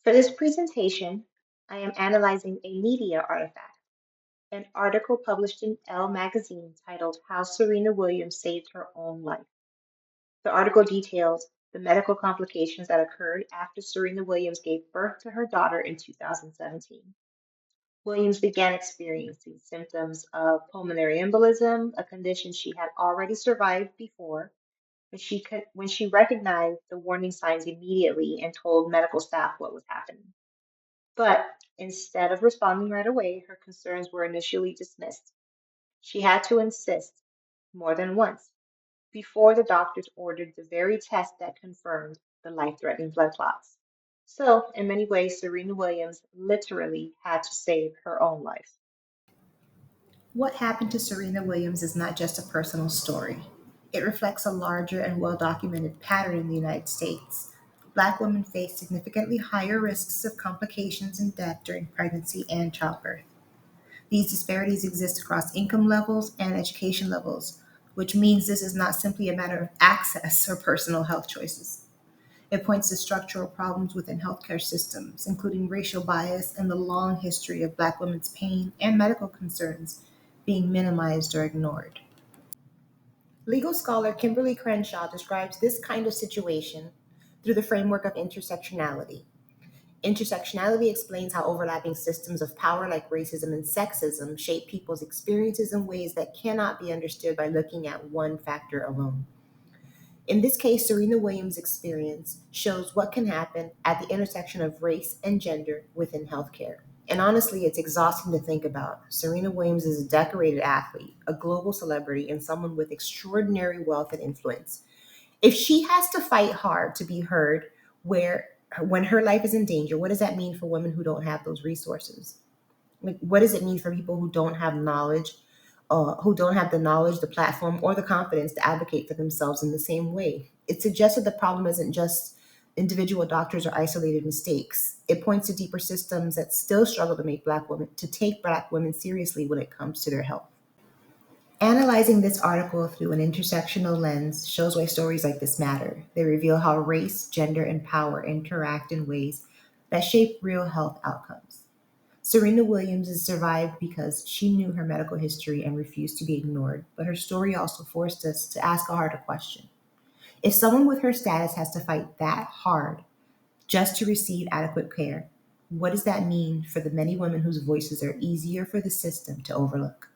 For this presentation, I am analyzing a media artifact, an article published in Elle magazine titled How Serena Williams Saved Her Own Life. The article details the medical complications that occurred after Serena Williams gave birth to her daughter in 2017. Williams began experiencing symptoms of pulmonary embolism, a condition she had already survived before, when she recognized the warning signs immediately and told medical staff what was happening. But instead of responding right away, her concerns were initially dismissed. She had to insist, more than once, before the doctors ordered the very test that confirmed the life-threatening blood clots. So, in many ways, Serena Williams literally had to save her own life. What happened to Serena Williams is not just a personal story. It reflects a larger and well documented pattern in the United States. Black women face significantly higher risks of complications and death during pregnancy and childbirth. These disparities exist across income levels and education levels, which means this is not simply a matter of access or personal health choices. It points to structural problems within healthcare systems, including racial bias and the long history of Black women's pain and medical concerns being minimized or ignored. Legal scholar Kimberly Crenshaw describes this kind of situation through the framework of intersectionality. Intersectionality explains how overlapping systems of power like racism and sexism shape people's experiences in ways that cannot be understood by looking at one factor alone. In this case, Serena Williams' experience shows what can happen at the intersection of race and gender within healthcare. And honestly, it's exhausting to think about. Serena Williams is a decorated athlete, a global celebrity, and someone with extraordinary wealth and influence. If she has to fight hard to be heard where when her life is in danger, what does that mean for women who don't have those resources? Like, what does it mean for people who don't have knowledge, who don't have the knowledge, the platform, or the confidence to advocate for themselves in the same way? It suggests that the problem isn't just individual doctors or isolated mistakes. It points to deeper systems that still struggle to take Black women seriously when it comes to their health. Analyzing this article through an intersectional lens shows why stories like this matter. They reveal how race, gender, and power interact in ways that shape real health outcomes. Serena Williams is survived because she knew her medical history and refused to be ignored, but her story also forced us to ask a harder question. If someone with her status has to fight that hard just to receive adequate care, what does that mean for the many women whose voices are easier for the system to overlook?